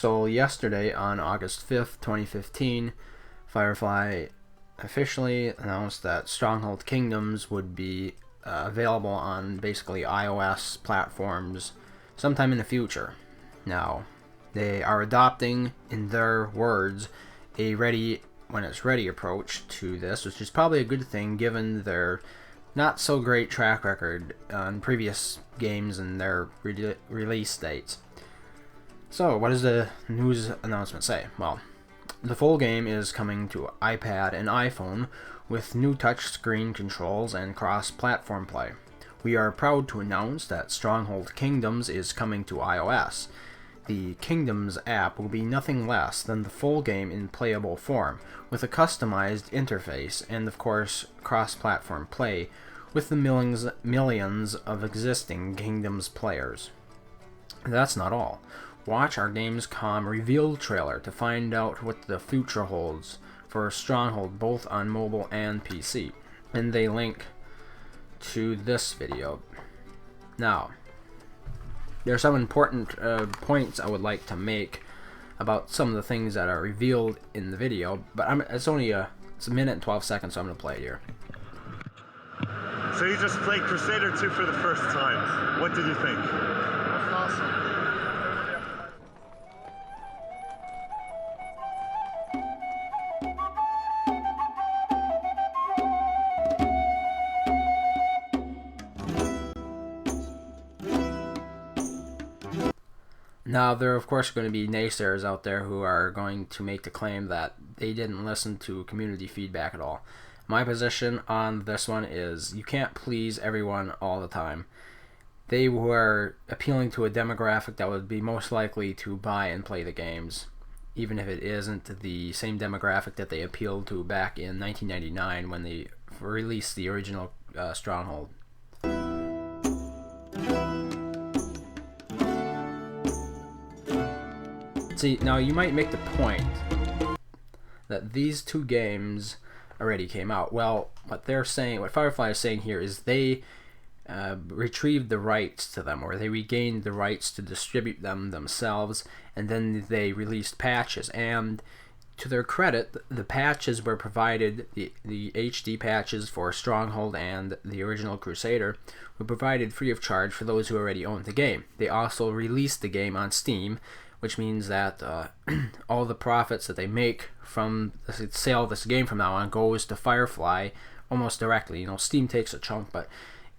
So yesterday on August 5th, 2015, Firefly officially announced that Stronghold Kingdoms would be available on basically iOS platforms sometime in the future. Now, they are adopting, in their words, a ready when it's ready approach to this, which is probably a good thing given their not so great track record on previous games and their release dates. So, what does the news announcement say? Well, the full game is coming to iPad and iPhone with new touchscreen controls and cross-platform play. We are proud to announce that Stronghold Kingdoms is coming to iOS. The Kingdoms app will be nothing less than the full game in playable form, with a customized interface and, of course, cross-platform play with the millions of existing Kingdoms players. That's not all. Watch our Gamescom reveal trailer to find out what the future holds for Stronghold both on mobile and PC. And they link to this video. Now, there are some important points I would like to make about some of the things that are revealed in the video, but it's only it's a minute and 12 seconds, so I'm going to play it here. So you just played Crusader 2 for the first time. What did you think? That's awesome. Now, there are of course going to be naysayers out there who are going to make the claim that they didn't listen to community feedback at all. My position on this one is you can't please everyone all the time. They were appealing to a demographic that would be most likely to buy and play the games, even if it isn't the same demographic that they appealed to back in 1999 when they released the original Stronghold. See, now you might make the point that these two games already came out. Well, what Firefly is saying here is they retrieved the rights to them, or they regained the rights to distribute them themselves, and then they released patches. And to their credit, the patches were provided, the HD patches for Stronghold and the original Crusader were provided free of charge for those who already owned the game. They also released the game on Steam, which means that all the profits that they make from the sale of this game from now on goes to Firefly almost directly. You know, Steam takes a chunk, but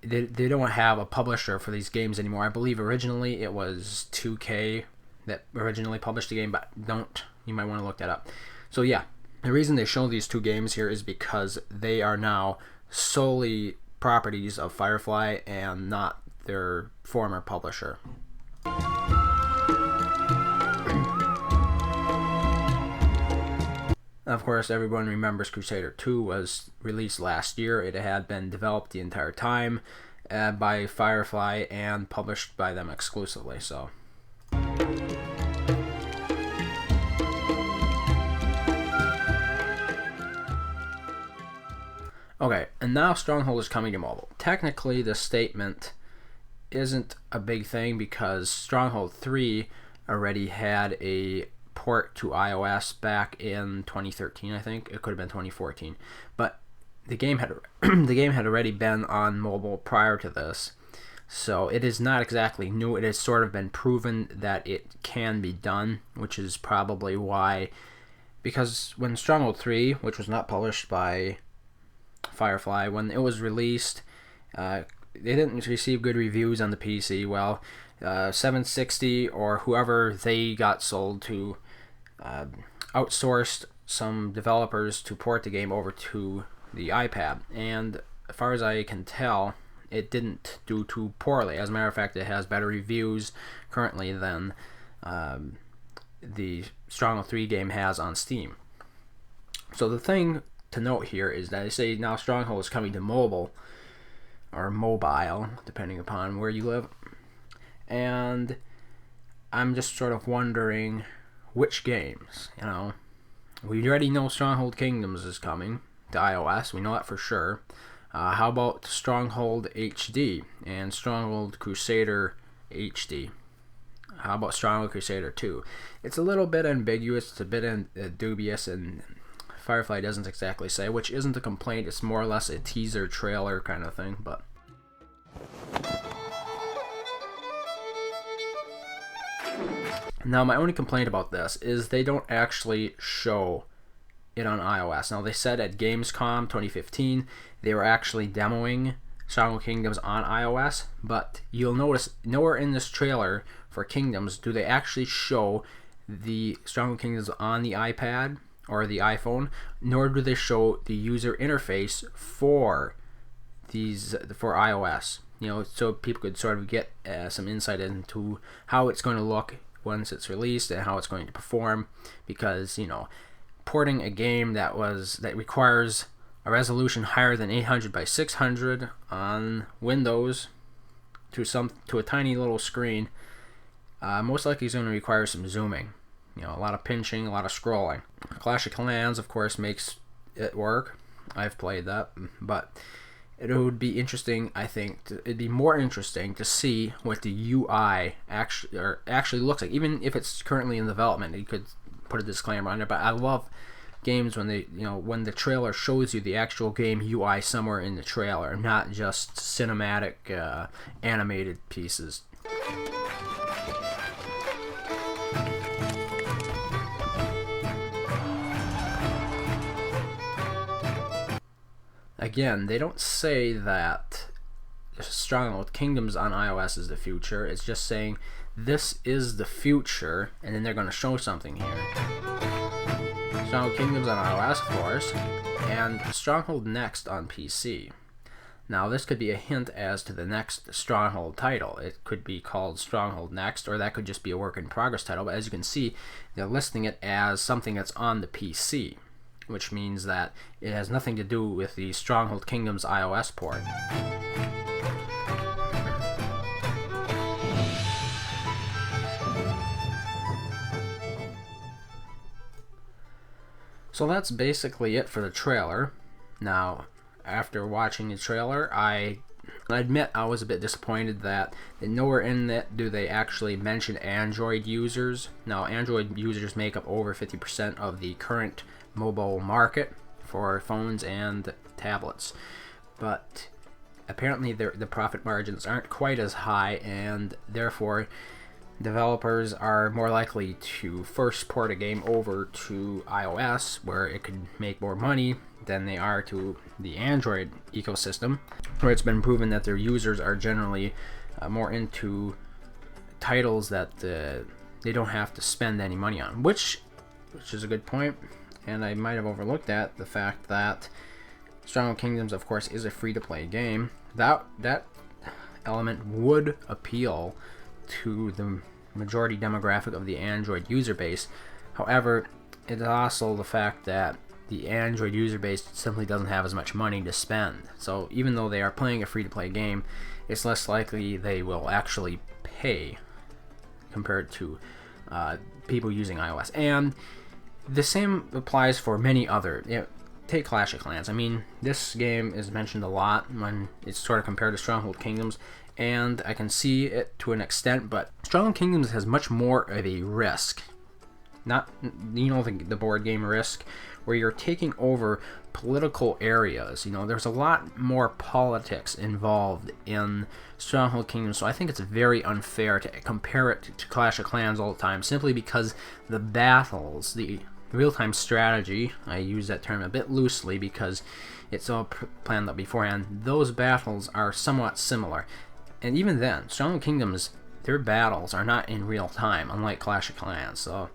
they don't have a publisher for these games anymore. I believe originally it was 2K that originally published the game, but you might want to look that up. So yeah, the reason they show these two games here is because they are now solely properties of Firefly and not their former publisher. Of course, everyone remembers Crusader 2 was released last year. It had been developed the entire time by Firefly and published by them exclusively. So, okay, and now Stronghold is coming to mobile. Technically, this statement isn't a big thing because Stronghold 3 already had a port to iOS back in 2013, I think. It could have been 2014. But the game had already been on mobile prior to this. So it is not exactly new. It has sort of been proven that it can be done, which is probably why, because when Stronghold 3, which was not published by Firefly, when it was released, they didn't receive good reviews on the PC. Well, 760 or whoever they got sold to outsourced some developers to port the game over to the iPad, and as far as I can tell, it didn't do too poorly. As a matter of fact, it has better reviews currently than the Stronghold 3 game has on Steam. So the thing to note here is that they say now Stronghold is coming to mobile, or mobile, depending upon where you live, and I'm just sort of wondering which games. You know, we already know Stronghold Kingdoms is coming to iOS. We know that for sure. How about Stronghold HD and Stronghold Crusader HD? How about Stronghold Crusader 2? It's a little bit ambiguous, it's a bit dubious, and Firefly doesn't exactly say, which isn't a complaint, it's more or less a teaser trailer kind of thing, but... Now, my only complaint about this is they don't actually show it on iOS. Now, they said at Gamescom 2015 they were actually demoing Stronghold Kingdoms on iOS, but you'll notice nowhere in this trailer for Kingdoms do they actually show the Stronghold Kingdoms on the iPad or the iPhone, nor do they show the user interface for iOS. You know, so people could sort of get some insight into how it's going to look once it's released and how it's going to perform, because, you know, porting a game that requires a resolution higher than 800 by 600 on Windows to a tiny little screen, most likely is going to require some zooming. You know, a lot of pinching, a lot of scrolling. Clash of Clans, of course, makes it work. I've played that, but it would be interesting, I think, it'd be more interesting to see what the UI actually looks like. Even if it's currently in development, you could put a disclaimer on it, but I love games when when the trailer shows you the actual game UI somewhere in the trailer, not just cinematic animated pieces. Again, they don't say that Stronghold Kingdoms on iOS is the future. It's just saying this is the future, and then they're going to show something here. Stronghold Kingdoms on iOS, of course, and Stronghold Next on PC. Now, this could be a hint as to the next Stronghold title. It could be called Stronghold Next, or that could just be a work-in-progress title, but as you can see, they're listing it as something that's on the PC, which means that it has nothing to do with the Stronghold Kingdoms iOS port. So that's basically it for the trailer. Now, after watching the trailer, I admit I was a bit disappointed that nowhere in it do they actually mention Android users. Now, Android users make up over 50% of the current mobile market for phones and tablets, but apparently the profit margins aren't quite as high, and therefore developers are more likely to first port a game over to iOS, where it could make more money, than they are to the Android ecosystem, where it's been proven that their users are generally more into titles that they don't have to spend any money on, which is a good point. And I might have overlooked the fact that Stronghold Kingdoms, of course, is a free-to-play game. That element would appeal to the majority demographic of the Android user base. However, it is also the fact that the Android user base simply doesn't have as much money to spend. So even though they are playing a free-to-play game, it's less likely they will actually pay compared to people using iOS. And the same applies for many other. Take Clash of Clans. I mean, this game is mentioned a lot when it's sort of compared to Stronghold Kingdoms, and I can see it to an extent, but Stronghold Kingdoms has much more of a risk. Not, the board game Risk, where you're taking over political areas. There's a lot more politics involved in Stronghold Kingdoms, so I think it's very unfair to compare it to Clash of Clans all the time, simply because the battles, the real-time strategy, I use that term a bit loosely because it's all planned out beforehand, those battles are somewhat similar. And even then, Stronghold Kingdoms, their battles are not in real time, unlike Clash of Clans, so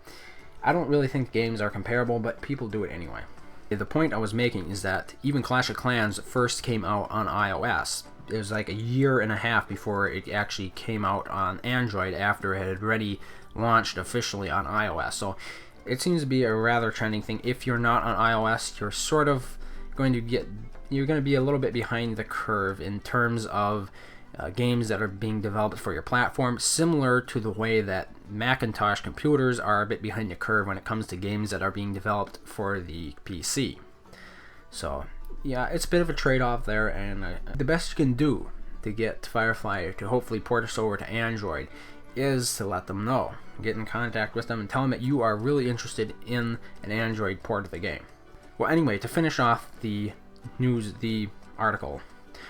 I don't really think games are comparable, but people do it anyway. The point I was making is that even Clash of Clans first came out on iOS. It was like a year and a half before it actually came out on Android, after it had already launched officially on iOS. So it seems to be a rather trending thing. If you're not on iOS, you're sort of going to be a little bit behind the curve in terms of games that are being developed for your platform, similar to the way that Macintosh computers are a bit behind the curve when it comes to games that are being developed for the PC. So yeah, it's a bit of a trade-off there, and the best you can do to get Firefly to hopefully port us over to Android is to let them know. Get in contact with them and tell them that you are really interested in an Android port of the game. Well, anyway, to finish off the article,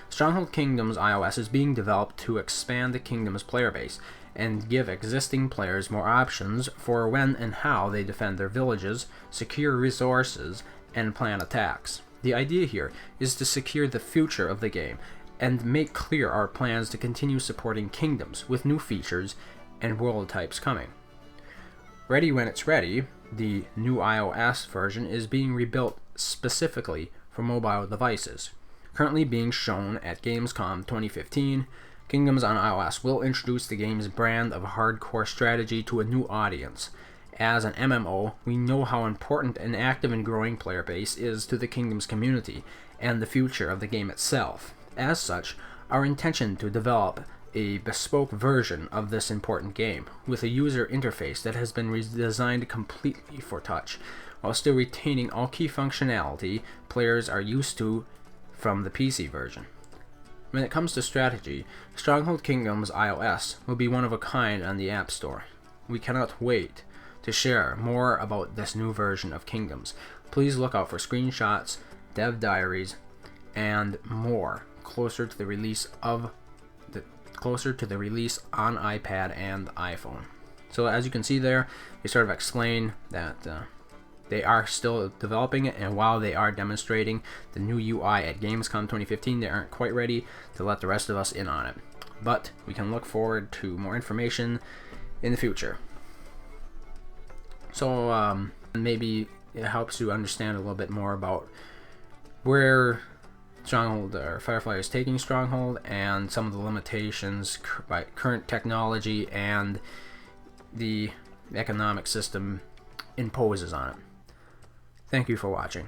Stronghold Kingdoms iOS is being developed to expand the Kingdoms player base and give existing players more options for when and how they defend their villages, secure resources, and plan attacks. The idea here is to secure the future of the game and make clear our plans to continue supporting Kingdoms with new features and world types coming. Ready when it's ready, the new iOS version is being rebuilt specifically for mobile devices. Currently being shown at Gamescom 2015, Kingdoms on iOS will introduce the game's brand of hardcore strategy to a new audience. As an MMO, we know how important an active and growing player base is to the Kingdoms community and the future of the game itself. As such, our intention to develop a bespoke version of this important game with a user interface that has been designed completely for touch, while still retaining all key functionality players are used to from the PC version. When it comes to strategy, Stronghold Kingdoms iOS will be one of a kind on the App Store. We cannot wait to share more about this new version of Kingdoms. Please look out for screenshots, dev diaries, and more closer to the release on iPad and iPhone. So as you can see there, they sort of explain that they are still developing it, and while they are demonstrating the new UI at Gamescom 2015, they aren't quite ready to let the rest of us in on it. But we can look forward to more information in the future. So maybe it helps you understand a little bit more about where Stronghold or Firefly is taking Stronghold and some of the limitations by current technology and the economic system imposes on it. Thank you for watching.